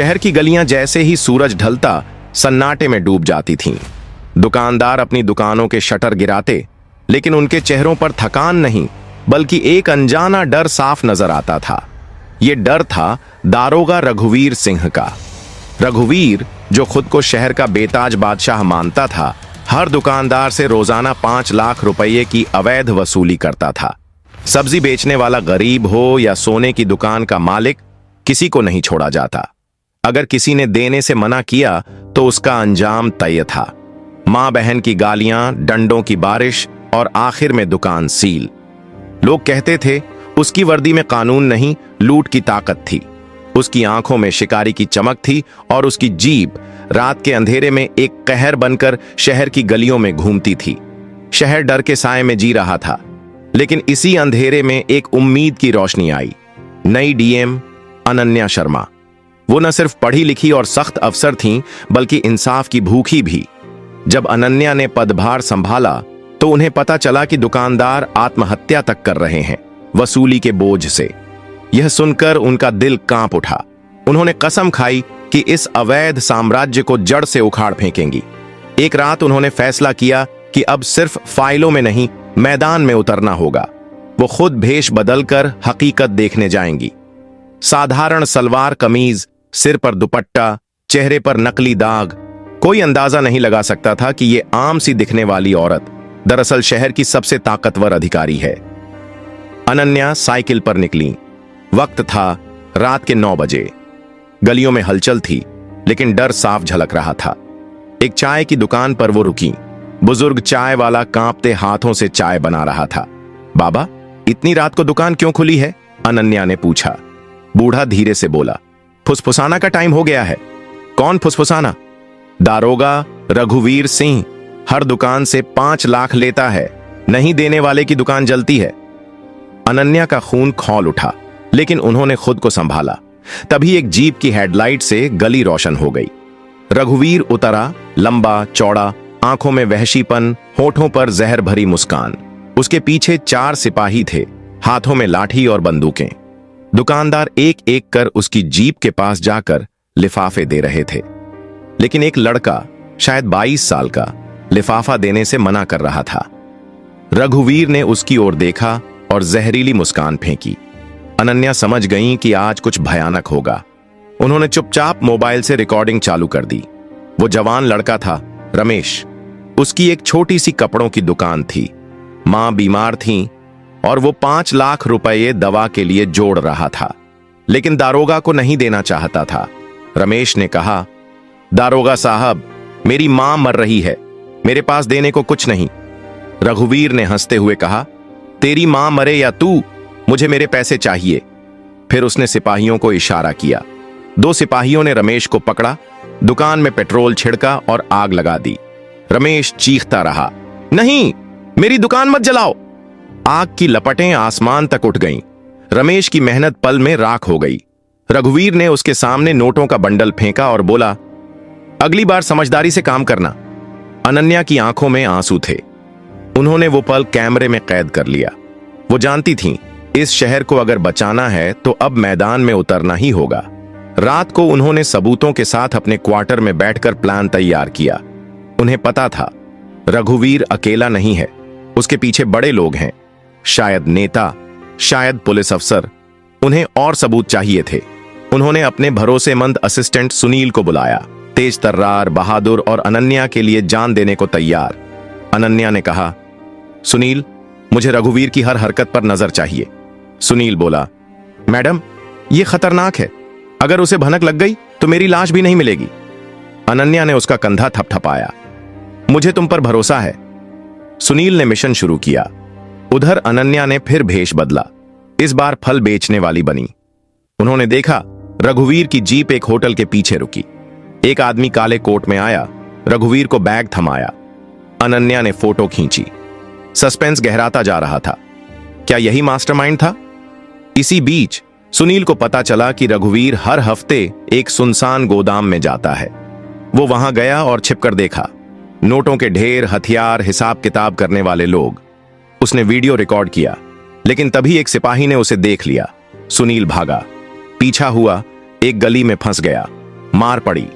शहर की गलियां जैसे ही सूरज ढलता सन्नाटे में डूब जाती थीं। दुकानदार अपनी दुकानों के शटर गिराते, लेकिन उनके चेहरों पर थकान नहीं बल्कि एक अनजाना डर साफ नजर आता था। यह डर था दारोगा रघुवीर सिंह का। रघुवीर, जो खुद को शहर का बेताज बादशाह मानता था, हर दुकानदार से रोजाना 5 लाख रुपये की अवैध वसूली करता था। सब्जी बेचने वाला गरीब हो या सोने की दुकान का मालिक, किसी को नहीं छोड़ा जाता। अगर किसी ने देने से मना किया तो उसका अंजाम तय था। मां बहन की गालियां, डंडों की बारिश और आखिर में दुकान सील। लोग कहते थे उसकी वर्दी में कानून नहीं, लूट की ताकत थी। उसकी आंखों में शिकारी की चमक थी और उसकी जीभ रात के अंधेरे में एक कहर बनकर शहर की गलियों में घूमती थी। शहर डर के साए में जी रहा था, लेकिन इसी अंधेरे में एक उम्मीद की रोशनी आई। नई डीएम अनन्या शर्मा। वो न सिर्फ पढ़ी लिखी और सख्त अफसर थीं, बल्कि इंसाफ की भूखी भी। जब अनन्या ने पदभार संभाला तो उन्हें पता चला कि दुकानदार आत्महत्या तक कर रहे हैं, वसूली के बोझ से। यह सुनकर उनका दिल कांप उठा। उन्होंने कसम खाई कि इस अवैध साम्राज्य को जड़ से उखाड़ फेंकेंगी। एक रात उन्होंने फैसला किया कि अब सिर्फ फाइलों में नहीं, मैदान में उतरना होगा। वो खुद भेष बदलकर हकीकत देखने जाएंगी। साधारण सलवार कमीज, सिर पर दुपट्टा, चेहरे पर नकली दाग। कोई अंदाजा नहीं लगा सकता था कि ये आम सी दिखने वाली औरत दरअसल शहर की सबसे ताकतवर अधिकारी है। अनन्या साइकिल पर निकली। वक्त था रात के 9 बजे। गलियों में हलचल थी, लेकिन डर साफ झलक रहा था। एक चाय की दुकान पर वो रुकी। बुजुर्ग चाय वाला कांपते हाथों से चाय बना रहा था। बाबा, इतनी रात को दुकान क्यों खुली है? अनन्या ने पूछा। बूढ़ा धीरे से बोला, फुसफुसाना का टाइम हो गया है। कौन फुसफुसाना? दारोगा रघुवीर सिंह हर दुकान से 5 लाख लेता है। नहीं देने वाले की दुकान जलती है। अनन्या का खून खौल उठा, लेकिन उन्होंने खुद को संभाला। तभी एक जीप की हेडलाइट से गली रोशन हो गई। रघुवीर उतरा, लंबा चौड़ा, आंखों में वहशीपन, होठों पर जहर भरी मुस्कान। उसके पीछे 4 सिपाही थे, हाथों में लाठी और बंदूकें। दुकानदार एक एक कर उसकी जीप के पास जाकर लिफाफे दे रहे थे, लेकिन एक लड़का, शायद 22 साल का, लिफाफा देने से मना कर रहा था। रघुवीर ने उसकी ओर देखा और जहरीली मुस्कान फेंकी। अनन्या समझ गईं कि आज कुछ भयानक होगा। उन्होंने चुपचाप मोबाइल से रिकॉर्डिंग चालू कर दी। वो जवान लड़का था, रमेश। उसकी एक छोटी सी कपड़ों की दुकान थी। मां बीमार थी और वो 5 लाख रुपये दवा के लिए जोड़ रहा था, लेकिन दारोगा को नहीं देना चाहता था। रमेश ने कहा, दारोगा साहब, मेरी मां मर रही है, मेरे पास देने को कुछ नहीं। रघुवीर ने हंसते हुए कहा, तेरी मां मरे या तू, मुझे मेरे पैसे चाहिए। फिर उसने सिपाहियों को इशारा किया। 2 सिपाहियों ने रमेश को पकड़ा, दुकान में पेट्रोल छिड़का और आग लगा दी। रमेश चीखता रहा, नहीं, मेरी दुकान मत जलाओ। आग की लपटें आसमान तक उठ गईं। रमेश की मेहनत पल में राख हो गई। रघुवीर ने उसके सामने नोटों का बंडल फेंका और बोला, अगली बार समझदारी से काम करना। अनन्या की आंखों में आंसू थे। उन्होंने वो पल कैमरे में कैद कर लिया। वो जानती थीं, इस शहर को अगर बचाना है तो अब मैदान में उतरना ही होगा। रात को उन्होंने सबूतों के साथ अपने क्वार्टर में बैठकर प्लान तैयार किया। उन्हें पता था रघुवीर अकेला नहीं है, उसके पीछे बड़े लोग हैं, शायद नेता, शायद पुलिस अफसर। उन्हें और सबूत चाहिए थे। उन्होंने अपने भरोसेमंद असिस्टेंट सुनील को बुलाया, तेज तर्रार, बहादुर और अनन्या के लिए जान देने को तैयार। अनन्या ने कहा, सुनील, मुझे रघुवीर की हर हरकत पर नजर चाहिए। सुनील बोला, मैडम, यह खतरनाक है, अगर उसे भनक लग गई तो मेरी लाश भी नहीं मिलेगी। अनन्या ने उसका कंधा थपथपाया, मुझे तुम पर भरोसा है। सुनील ने मिशन शुरू किया। उधर अनन्या ने फिर भेष बदला। इस बार फल बेचने वाली बनी। उन्होंने देखा रघुवीर की जीप एक होटल के पीछे रुकी। एक आदमी काले कोट में आया, रघुवीर को बैग थमाया। अनन्या ने फोटो खींची। सस्पेंस गहराता जा रहा था। क्या यही मास्टरमाइंड था? इसी बीच सुनील को पता चला कि रघुवीर हर हफ्ते एक सुनसान गोदाम में जाता है। वो वहां गया और छिपकर देखा। नोटों के ढेर, हथियार, हिसाब किताब करने वाले लोग। उसने वीडियो रिकॉर्ड किया, लेकिन तभी एक सिपाही ने उसे देख लिया। सुनील भागा, पीछा हुआ, एक गली में फंस गया। मार पड़ी।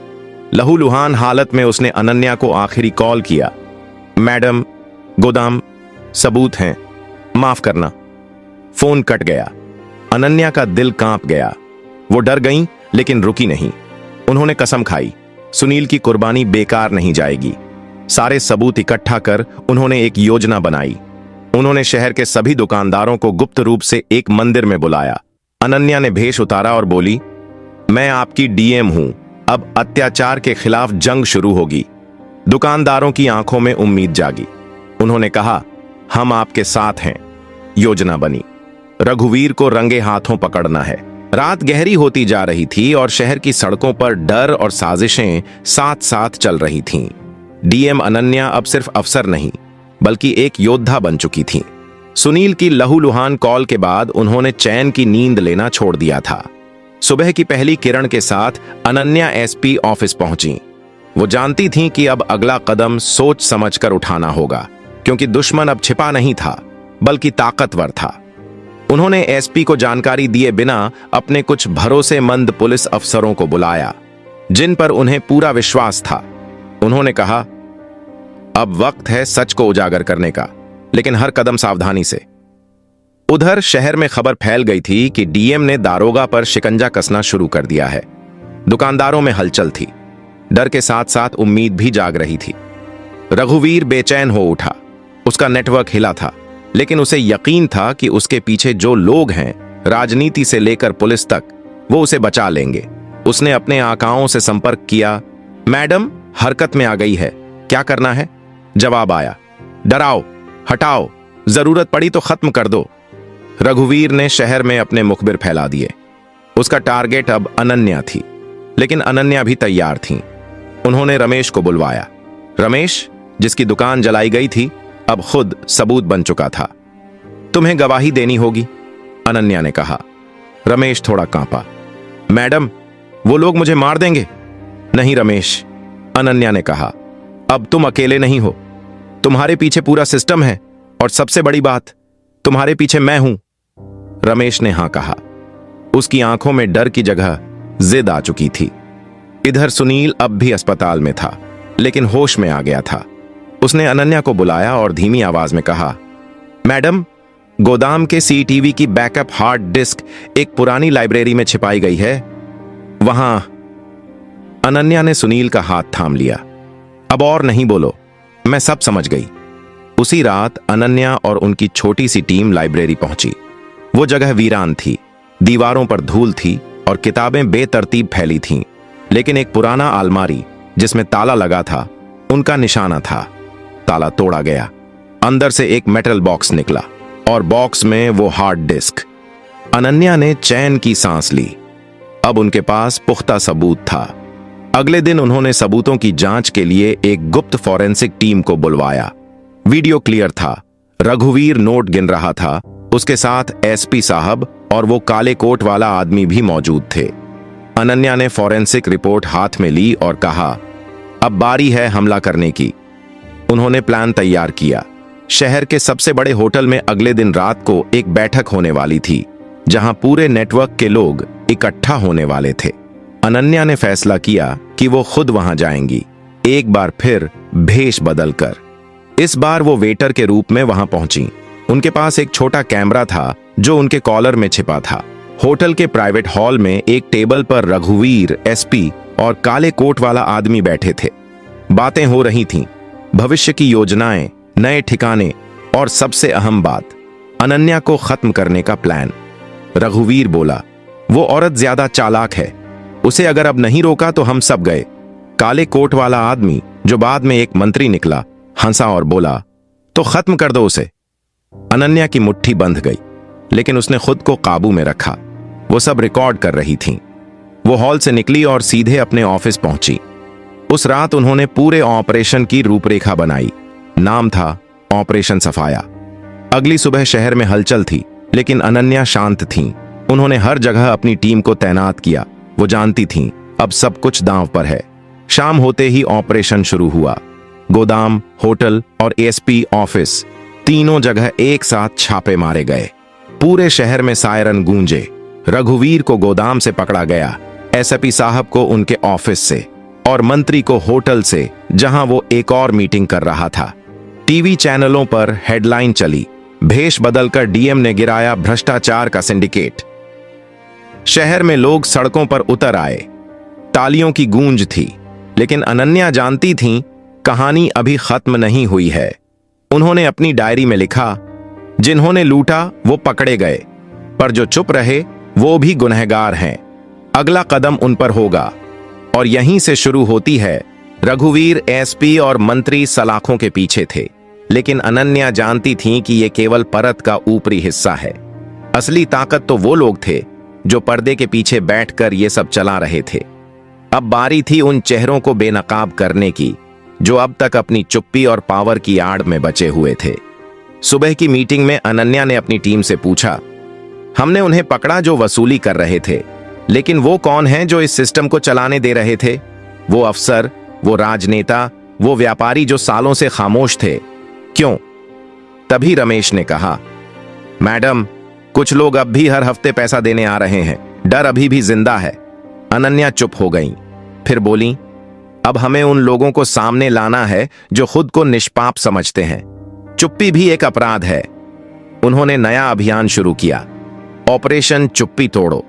लहूलुहान हालत में उसने अनन्या को आखिरी कॉल किया। मैडम, गोदाम सबूत हैं, माफ करना। फोन कट गया। अनन्या का दिल कांप गया। वो डर गईं, लेकिन रुकी नहीं। उन्होंने कसम खाई, सुनील की कुर्बानी बेकार नहीं जाएगी। सारे सबूत इकट्ठा कर उन्होंने एक योजना बनाई। उन्होंने शहर के सभी दुकानदारों को गुप्त रूप से एक मंदिर में बुलाया। अनन्या ने भेष उतारा और बोली, मैं आपकी डीएम हूं, अब अत्याचार के खिलाफ जंग शुरू होगी। दुकानदारों की आंखों में उम्मीद जागी। उन्होंने कहा, हम आपके साथ हैं। योजना बनी। रघुवीर को रंगे हाथों पकड़ना है। रात गहरी होती जा रही थी और शहर की सड़कों पर डर और साजिशें साथ साथ चल रही थीं। डीएम अनन्या अब सिर्फ अफसर नहीं, बल्कि एक योद्धा बन चुकी थी। सुनील की लहूलुहान कॉल के बाद उन्होंने चैन की नींद लेना छोड़ दिया था। सुबह की पहली किरण के साथ अनन्या एसपी ऑफिस पहुंची। वो जानती थीं कि अब अगला कदम सोच समझकर उठाना होगा, क्योंकि दुश्मन अब छिपा नहीं था, बल्कि ताकतवर था। उन्होंने एसपी को जानकारी दिए बिना अपने कुछ भरोसेमंद पुलिस अफसरों को बुलाया, जिन पर उन्हें पूरा विश्वास था। उन्होंने कहा, अब वक्त है सच को उजागर करने का, लेकिन हर कदम सावधानी से। उधर शहर में खबर फैल गई थी कि डीएम ने दारोगा पर शिकंजा कसना शुरू कर दिया है। दुकानदारों में हलचल थी। डर के साथ साथ उम्मीद भी जाग रही थी। रघुवीर बेचैन हो उठा। उसका नेटवर्क हिला था, लेकिन उसे यकीन था कि उसके पीछे जो लोग हैं, राजनीति से लेकर पुलिस तक, वो उसे बचा लेंगे। उसने अपने आकाओं से संपर्क किया। मैडम, हरकत में आ गई है, क्या करना है? जवाब आया, डराओ, हटाओ, जरूरत पड़ी तो खत्म कर दो। रघुवीर ने शहर में अपने मुखबिर फैला दिए। उसका टारगेट अब अनन्या थी, लेकिन अनन्या भी तैयार थी। उन्होंने रमेश को बुलवाया। रमेश, जिसकी दुकान जलाई गई थी, अब खुद सबूत बन चुका था। तुम्हें गवाही देनी होगी, अनन्या ने कहा। रमेश थोड़ा कांपा। मैडम, वो लोग मुझे मार देंगे। नहीं रमेश, अनन्या ने कहा, अब तुम अकेले नहीं हो, तुम्हारे पीछे पूरा सिस्टम है, और सबसे बड़ी बात, तुम्हारे पीछे मैं हूं। रमेश ने हां कहा। उसकी आंखों में डर की जगह जिद आ चुकी थी। इधर सुनील अब भी अस्पताल में था, लेकिन होश में आ गया था। उसने अनन्या को बुलाया और धीमी आवाज में कहा, मैडम, गोदाम के सीटीवी की बैकअप हार्ड डिस्क एक पुरानी लाइब्रेरी में छिपाई गई है, वहां। अनन्या ने सुनील का हाथ थाम लिया। अब और नहीं बोलो, मैं सब समझ गई। उसी रात अनन्या और उनकी छोटी सी टीम लाइब्रेरी पहुंची। वो जगह वीरान थी। दीवारों पर धूल थी और किताबें बेतरतीब फैली थीं, लेकिन एक पुराना अलमारी जिसमें ताला लगा था, उनका निशाना था। ताला तोड़ा गया। अंदर से एक मेटल बॉक्स निकला और बॉक्स में वो हार्ड डिस्क। अनन्या ने चैन की सांस ली। अब उनके पास पुख्ता सबूत था। अगले दिन उन्होंने सबूतों की जांच के लिए एक गुप्त फॉरेंसिक टीम को बुलवाया। वीडियो क्लियर था। रघुवीर नोट गिन रहा था। उसके साथ एसपी साहब और वो काले कोट वाला आदमी भी मौजूद थे। अनन्या ने फॉरेंसिक रिपोर्ट हाथ में ली और कहा, अब बारी है हमला करने की। उन्होंने प्लान तैयार किया। शहर के सबसे बड़े होटल में अगले दिन रात को एक बैठक होने वाली थी, जहां पूरे नेटवर्क के लोग इकट्ठा होने वाले थे। अनन्या ने फैसला किया कि वो खुद वहां जाएंगी, एक बार फिर भेष बदलकर। इस बार वो वेटर के रूप में वहां पहुंची। उनके पास एक छोटा कैमरा था जो उनके कॉलर में छिपा था। होटल के प्राइवेट हॉल में एक टेबल पर रघुवीर, एसपी और काले कोट वाला आदमी बैठे थे। बातें हो रही थीं, भविष्य की योजनाएं, नए ठिकाने और सबसे अहम बात, अनन्या को खत्म करने का प्लान। रघुवीर बोला, वो औरत ज्यादा चालाक है, उसे अगर अब नहीं रोका तो हम सब गए। काले कोट वाला आदमी, जो बाद में एक मंत्री निकला, हंसा और बोला, तो खत्म कर दो उसे। अनन्या की मुट्ठी बंध गई, लेकिन उसने खुद को काबू में रखा। वो सब रिकॉर्ड कर रही थीं। वो हॉल से निकली और सीधे अपने ऑफिस पहुंची। उस रात उन्होंने पूरे ऑपरेशन की रूपरेखा बनाई। नाम था ऑपरेशन सफाया। अगली सुबह शहर में हलचल थी, लेकिन अनन्या शांत थीं। उन्होंने हर जगह अपनी टीम को तैनात किया। वो जानती थीं अब सब कुछ दांव पर है। शाम होते ही ऑपरेशन शुरू हुआ। गोदाम, होटल और एसपी ऑफिस, तीनों जगह एक साथ छापे मारे गए। पूरे शहर में सायरन गूंजे। रघुवीर को गोदाम से पकड़ा गया। एसपी साहब को उनके ऑफिस से और मंत्री को होटल से, जहां वो एक और मीटिंग कर रहा था। टीवी चैनलों पर हेडलाइन चली, भेष बदलकर डीएम ने गिराया भ्रष्टाचार का सिंडिकेट। शहर में लोग सड़कों पर उतर आए, तालियों की गूंज थी, लेकिन अनन्या जानती थीं कहानी अभी खत्म नहीं हुई है। उन्होंने अपनी डायरी में लिखा, जिन्होंने लूटा वो पकड़े गए, पर जो चुप रहे वो भी गुनहगार हैं। अगला कदम उन पर होगा। और यहीं से शुरू होती है। रघुवीर एसपी और मंत्री सलाखों के पीछे थे, लेकिन अनन्या जानती थीं कि यह केवल परत का ऊपरी हिस्सा है। असली ताकत तो वो लोग थे जो पर्दे के पीछे बैठकर ये सब चला रहे थे। अब बारी थी उन चेहरों को बेनकाब करने की, जो अब तक अपनी चुप्पी और पावर की आड़ में बचे हुए थे। सुबह की मीटिंग में अनन्या ने अपनी टीम से पूछा, हमने उन्हें पकड़ा जो वसूली कर रहे थे, लेकिन वो कौन हैं जो इस सिस्टम को चलाने दे रहे थे? वो अफसर, वो राजनेता, वो व्यापारी जो सालों से खामोश थे, क्यों? तभी रमेश ने कहा, मैडम, कुछ लोग अब भी हर हफ्ते पैसा देने आ रहे हैं, डर अभी भी जिंदा है। अनन्या चुप हो गईं, फिर बोली, अब हमें उन लोगों को सामने लाना है जो खुद को निष्पाप समझते हैं। चुप्पी भी एक अपराध है। उन्होंने नया अभियान शुरू किया, ऑपरेशन चुप्पी तोड़ो।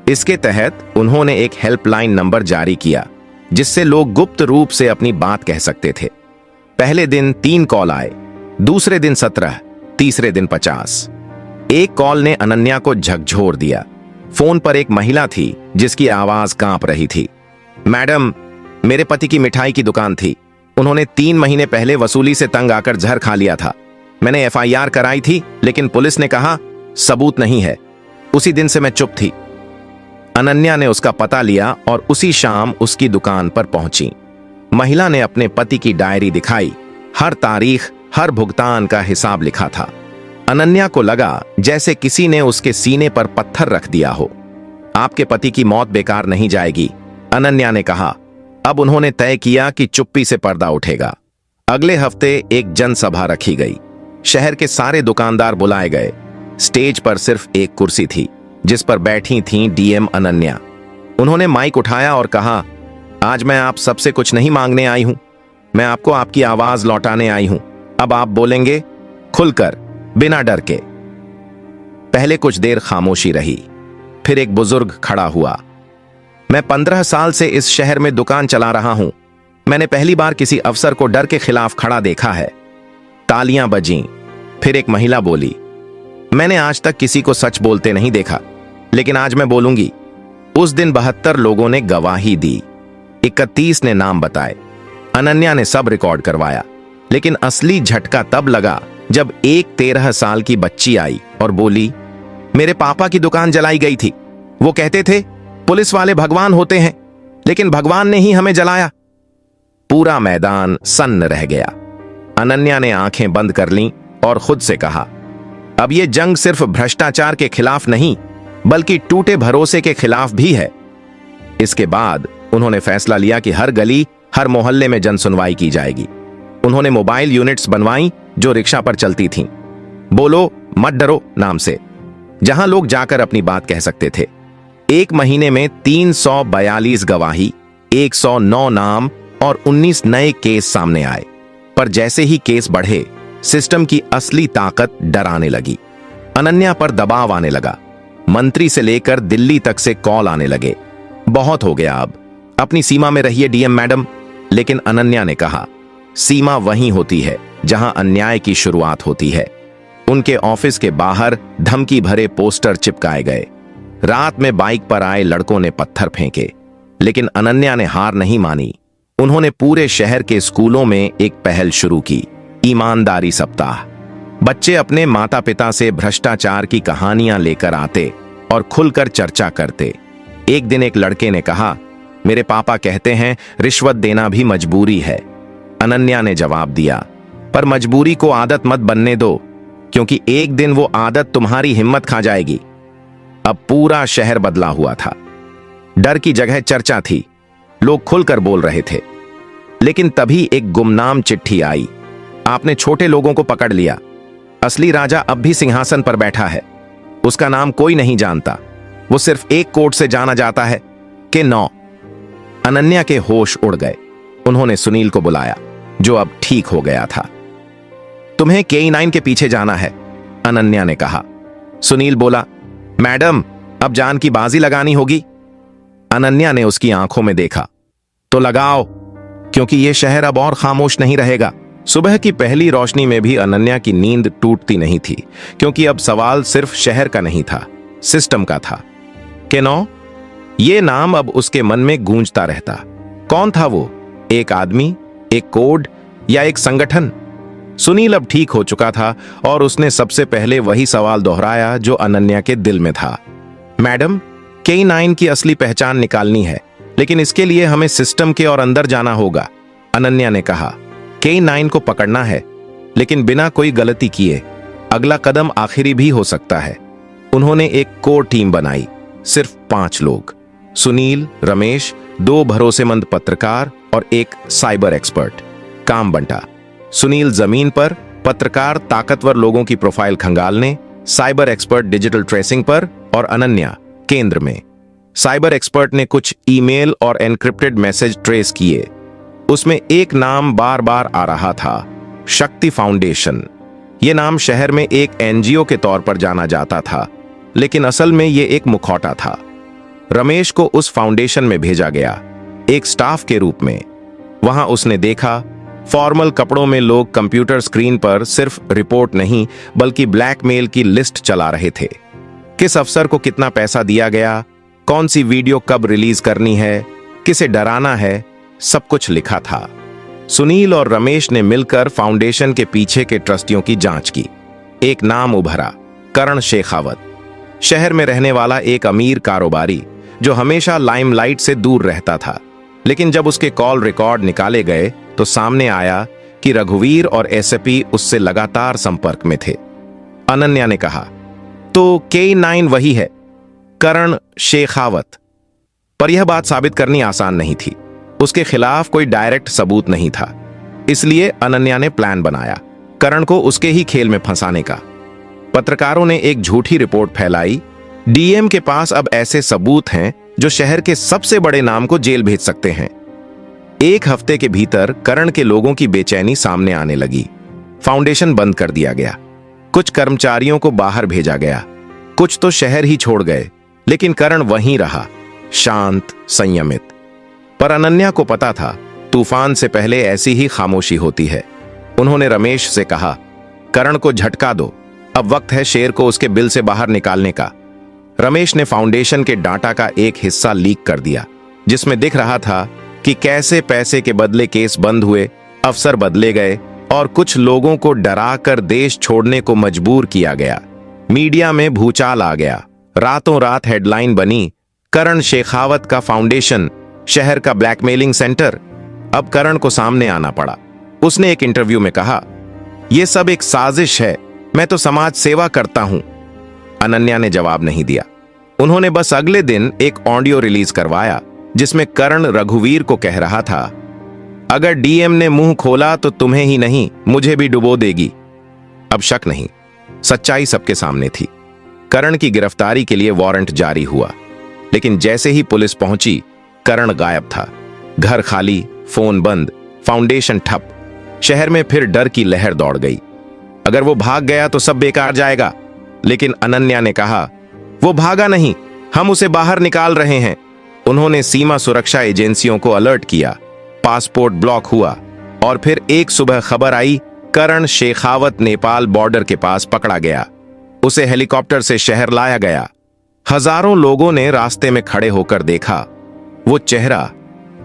इसके तहत उन्होंने एक हेल्पलाइन नंबर जारी किया, जिससे लोग गुप्त रूप से अपनी बात कह सकते थे। पहले दिन 3 कॉल आए, दूसरे दिन 17, तीसरे दिन 50। एक कॉल ने अनन्या को झकझोर दिया। फोन पर एक महिला थी जिसकी आवाज कांप रही थी। मैडम, मेरे पति की मिठाई की दुकान थी। उन्होंने 3 महीने पहले वसूली से तंग आकर जहर खा लिया था। मैंने एफआईआर कराई थी, लेकिन पुलिस ने कहा सबूत नहीं है। उसी दिन से मैं चुप थी। अनन्या ने उसका पता लिया और उसी शाम उसकी दुकान पर पहुंची। महिला ने अपने पति की डायरी दिखाई, हर तारीख, हर भुगतान का हिसाब लिखा था। अनन्या को लगा जैसे किसी ने उसके सीने पर पत्थर रख दिया हो। आपके पति की मौत बेकार नहीं जाएगी, अनन्या ने कहा। अब उन्होंने तय किया कि चुप्पी से पर्दा उठेगा। अगले हफ्ते एक जनसभा रखी गई। शहर के सारे दुकानदार बुलाए गए। स्टेज पर सिर्फ एक कुर्सी थी, जिस पर बैठी थीं डीएम अनन्या। उन्होंने माइक उठाया और कहा, आज मैं आप सबसे कुछ नहीं मांगने आई हूं, मैं आपको आपकी आवाज लौटाने आई हूं। अब आप बोलेंगे खुलकर, बिना डर के। पहले कुछ देर खामोशी रही, फिर एक बुजुर्ग खड़ा हुआ। मैं 15 साल से इस शहर में दुकान चला रहा हूं। मैंने पहली बार किसी अफसर को डर के खिलाफ खड़ा देखा है। तालियां बजीं। फिर एक महिला बोली, मैंने आज तक किसी को सच बोलते नहीं देखा, लेकिन आज मैं बोलूंगी। उस दिन 72 लोगों ने गवाही दी, 31 ने नाम बताए। अनन्या ने सब रिकॉर्ड करवाया, लेकिन असली झटका तब लगा जब एक 13 साल की बच्ची आई और बोली, मेरे पापा की दुकान जलाई गई थी। वो कहते थे पुलिस वाले भगवान होते हैं, लेकिन भगवान ने ही हमें जलाया। पूरा मैदान सन्न रह गया। अनन्या ने आंखें बंद कर लीं और खुद से कहा, अब यह जंग सिर्फ भ्रष्टाचार के खिलाफ नहीं, बल्कि टूटे भरोसे के खिलाफ भी है। इसके बाद उन्होंने फैसला लिया कि हर गली, हर मोहल्ले में जनसुनवाई की जाएगी। उन्होंने मोबाइल यूनिट्स बनवाई जो रिक्शा पर चलती थीं, बोलो मत डरो नाम से, जहां लोग जाकर अपनी बात कह सकते थे। 1 महीने में 342 गवाही, 109 नाम और 19 नए केस सामने आए। पर जैसे ही केस बढ़े, सिस्टम की असली ताकत डराने लगी। अनन्या पर दबाव आने लगा। मंत्री से लेकर दिल्ली तक से कॉल आने लगे। बहुत हो गया, अब अपनी सीमा में रहिए डीएम मैडम। लेकिन अनन्या ने कहा, सीमा वहीं होती है जहां अन्याय की शुरुआत होती है। उनके ऑफिस के बाहर धमकी भरे पोस्टर चिपकाए गए। रात में बाइक पर आए लड़कों ने पत्थर फेंके, लेकिन अनन्या ने हार नहीं मानी। उन्होंने पूरे शहर के स्कूलों में एक पहल शुरू की, ईमानदारी सप्ताह। बच्चे अपने माता पिता से भ्रष्टाचार की कहानियां लेकर आते और खुलकर चर्चा करते। एक दिन एक लड़के ने कहा, मेरे पापा कहते हैं रिश्वत देना भी मजबूरी है। अनन्या ने जवाब दिया, पर मजबूरी को आदत मत बनने दो, क्योंकि एक दिन वो आदत तुम्हारी हिम्मत खा जाएगी। अब पूरा शहर बदला हुआ था। डर की जगह चर्चा थी, लोग खुलकर बोल रहे थे। लेकिन तभी एक गुमनाम चिट्ठी आई, आपने छोटे लोगों को पकड़ लिया। असली राजा अब भी सिंहासन पर बैठा है। उसका नाम कोई नहीं जानता, वो सिर्फ एक कोड से जाना जाता है, के 9। अनन्या के होश उड़ गए। उन्होंने सुनील को बुलाया, जो अब ठीक हो गया था। तुम्हें K9 के पीछे जाना है, अनन्या ने कहा। सुनील बोला, मैडम, अब जान की बाजी लगानी होगी। अनन्या ने उसकी आंखों में देखा। तो लगाओ, क्योंकि यह शहर अब और खामोश नहीं रहेगा। सुबह की पहली रोशनी में भी अनन्या की नींद टूटती नहीं थी, क्योंकि अब सवाल सिर्फ शहर का नहीं था, सिस्टम का था। K9, ये नाम अब उसके मन में गूंजता रहता। कौन था वो? एक आदमी, एक कोड, या एक संगठन? सुनील अब ठीक हो चुका था और उसने सबसे पहले वही सवाल दोहराया जो अनन्या के दिल में था। मैडम, K9 की असली पहचान निकालनी है, लेकिन इसके लिए हमें सिस्टम के और अंदर जाना होगा, अनन्या ने कहा। K9 को पकड़ना है, लेकिन बिना कोई गलती किए। अगला कदम आखिरी भी हो सकता है। उन्होंने एक कोर टीम बनाई, सिर्फ 5 लोग। सुनील, रमेश, 2 भरोसेमंद पत्रकार और एक साइबर एक्सपर्ट। काम बंटा। सुनील जमीन पर, पत्रकार ताकतवर लोगों की प्रोफाइल खंगालने, साइबर एक्सपर्ट डिजिटल ट्रेसिंग पर, और अनन्या केंद्र में। साइबर एक्सपर्ट ने कुछ ईमेल और एनक्रिप्टेड मैसेज ट्रेस किए। उसमें एक नाम बार बार आ रहा था, शक्ति फाउंडेशन। यह नाम शहर में एक NGO के तौर पर जाना जाता था, लेकिन असल में यह एक मुखौटा था। रमेश को उस फाउंडेशन में भेजा गया, एक स्टाफ के रूप में। वहां उसने देखा, फॉर्मल कपड़ों में लोग कंप्यूटर स्क्रीन पर सिर्फ रिपोर्ट नहीं, बल्कि ब्लैकमेल की लिस्ट चला रहे थे। किस अफसर को कितना पैसा दिया गया, कौन सी वीडियो कब रिलीज करनी है, किसे डराना है, सब कुछ लिखा था। सुनील और रमेश ने मिलकर फाउंडेशन के पीछे के ट्रस्टियों की जांच की। एक नाम उभरा, करण शेखावत। शहर में रहने वाला एक अमीर कारोबारी जो हमेशा लाइमलाइट से दूर रहता था। लेकिन जब उसके कॉल रिकॉर्ड निकाले गए तो सामने आया कि रघुवीर और एसपी उससे लगातार संपर्क में थे। अनन्या ने कहा, तो K9 वही है, करण शेखावत। पर यह बात साबित करनी आसान नहीं थी। उसके खिलाफ कोई डायरेक्ट सबूत नहीं था। इसलिए अनन्या ने प्लान बनाया, करण को उसके ही खेल में फंसाने का। पत्रकारों ने एक झूठी रिपोर्ट फैलाई, DM के पास अब ऐसे सबूत हैं जो शहर के सबसे बड़े नाम को जेल भेज सकते हैं। 1 हफ्ते के भीतर करण के लोगों की बेचैनी सामने आने लगी। फाउंडेशन बंद कर दिया गया, कुछ कर्मचारियों को बाहर भेजा गया, कुछ तो शहर ही छोड़ गए, लेकिन करण वहीं रहा, शांत, संयमित। पर अनन्या को पता था, तूफान से पहले ऐसी ही खामोशी होती है। उन्होंने रमेश से कहा, करण को झटका दो, अब वक्त है शेर को उसके बिल से बाहर निकालने का। रमेश ने फाउंडेशन के डाटा का एक हिस्सा लीक कर दिया, जिसमें दिख रहा था कि कैसे पैसे के बदले केस बंद हुए, अफसर बदले गए और कुछ लोगों को डराकर देश छोड़ने को मजबूर किया गया। मीडिया में भूचाल आ गया। रातों रात हेडलाइन बनी, करण शेखावत का फाउंडेशन शहर का ब्लैकमेलिंग सेंटर। अब करण को सामने आना पड़ा। उसने एक इंटरव्यू में कहा, यह सब एक साजिश है, मैं तो समाज सेवा करता हूं। अनन्या ने जवाब नहीं दिया। उन्होंने बस अगले दिन एक ऑडियो रिलीज करवाया, जिसमें करण रघुवीर को कह रहा था, अगर DM ने मुंह खोला तो तुम्हें ही नहीं, मुझे भी डुबो देगी। अब शक नहीं, सच्चाई सबके सामने थी। करण की गिरफ्तारी के लिए वारंट जारी हुआ, लेकिन जैसे ही पुलिस पहुंची, करण गायब था। घर खाली, फोन बंद, फाउंडेशन ठप। शहर में फिर डर की लहर दौड़ गई। अगर वो भाग गया तो सब बेकार जाएगा। लेकिन अनन्या ने कहा, वो भागा नहीं, हम उसे बाहर निकाल रहे हैं। उन्होंने सीमा सुरक्षा एजेंसियों को अलर्ट किया, पासपोर्ट ब्लॉक हुआ, और फिर एक सुबह खबर आई, करण शेखावत नेपाल बॉर्डर के पास पकड़ा गया। उसे हेलीकॉप्टर से शहर लाया गया। हजारों लोगों ने रास्ते में खड़े होकर देखा, वो चेहरा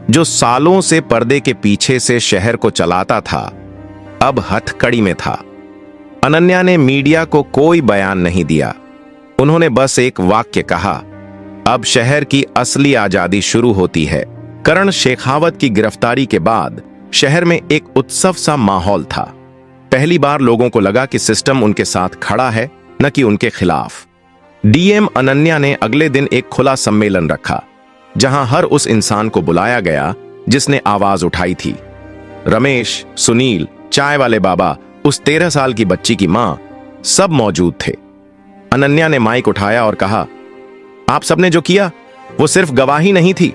जो सालों से पर्दे के पीछे से शहर को चलाता था, अब हथकड़ी में था। अनन्या ने मीडिया को कोई बयान नहीं दिया। उन्होंने बस एक वाक्य कहा, अब शहर की असली आजादी शुरू होती है। करण शेखावत की गिरफ्तारी के बाद शहर में एक उत्सव सा माहौल था। पहली बार लोगों को लगा कि सिस्टम उनके साथ खड़ा है, न कि उनके खिलाफ। DM अनन्या ने अगले दिन एक खुला सम्मेलन रखा, जहां हर उस इंसान को बुलाया गया जिसने आवाज उठाई थी। रमेश, सुनील, चाय वाले बाबा, उस 13 साल की बच्ची की मां, सब मौजूद थे। अनन्या ने माइक उठाया और कहा, आप सबने जो किया वो सिर्फ गवाही नहीं थी,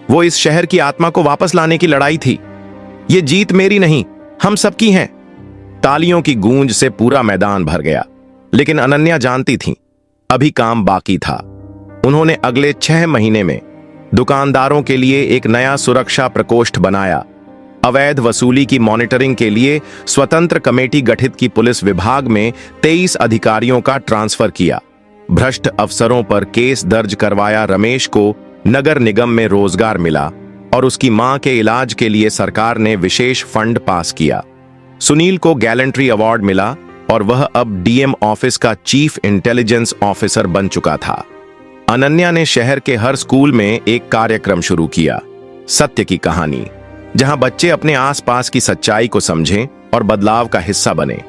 वो इस शहर की आत्मा को वापस लाने की लड़ाई थी। ये जीत मेरी नहीं, हम सबकी है। तालियों की गूंज से पूरा मैदान भर गया, लेकिन अनन्या जानती थी अभी काम बाकी था। उन्होंने अगले 6 महीने में दुकानदारों के लिए एक नया सुरक्षा प्रकोष्ठ बनाया, अवैध वसूली की मॉनिटरिंग के लिए स्वतंत्र कमेटी गठित की, पुलिस विभाग में 23 अधिकारियों का ट्रांसफर किया, भ्रष्ट अफसरों पर केस दर्ज करवाया। रमेश को नगर निगम में रोजगार मिला और उसकी मां के इलाज के लिए सरकार ने विशेष फंड पास किया। सुनील को गैलेंट्री अवार्ड मिला और वह अब डीएम ऑफिस का चीफ इंटेलिजेंस ऑफिसर बन चुका था। अनन्या ने शहर के हर स्कूल में एक कार्यक्रम शुरू किया, सत्य की कहानी, जहां बच्चे अपने आसपास की सच्चाई को समझें और बदलाव का हिस्सा बने।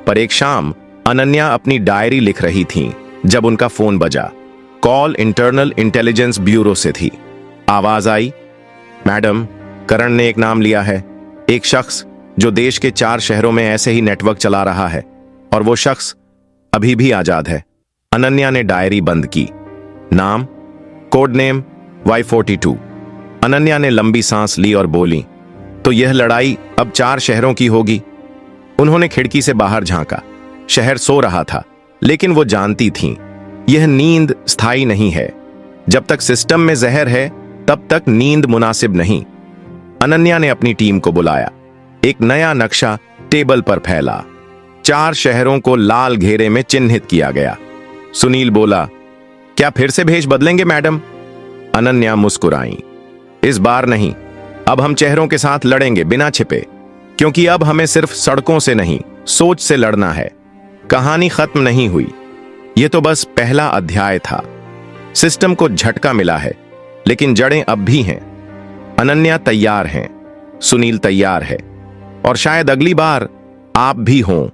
पर एक शाम अनन्या अपनी डायरी लिख रही थीं जब उनका फोन बजा। कॉल इंटरनल इंटेलिजेंस ब्यूरो से थी। आवाज आई, मैडम, करण ने एक नाम लिया है, एक शख्स जो देश के 4 शहरों में ऐसे ही नेटवर्क चला रहा है, और वो शख्स अभी भी आजाद है। अनन्या ने डायरी बंद की। नाम, कोड नेम Y42। अनन्या ने लंबी सांस ली और बोली, तो यह लड़ाई अब 4 शहरों की होगी। उन्होंने खिड़की से बाहर झांका। शहर सो रहा था, लेकिन वो जानती थीं यह नींद स्थायी नहीं है। जब तक सिस्टम में जहर है, तब तक नींद मुनासिब नहीं। अनन्या ने अपनी टीम को बुलाया। एक नया नक्शा टेबल पर फैला। 4 शहरों को लाल घेरे में चिन्हित किया गया। सुनील बोला, क्या फिर से भेष बदलेंगे मैडम? अनन्या मुस्कुराई। इस बार नहीं, अब हम चेहरों के साथ लड़ेंगे बिना छिपे, क्योंकि अब हमें सिर्फ सड़कों से नहीं, सोच से लड़ना है। कहानी खत्म नहीं हुई, यह तो बस पहला अध्याय था। सिस्टम को झटका मिला है, लेकिन जड़ें अब भी हैं। अनन्या तैयार हैं, सुनील तैयार है, और शायद अगली बार आप भी हों,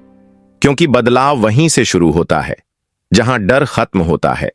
क्योंकि बदलाव वहीं से शुरू होता है जहां डर खत्म होता है।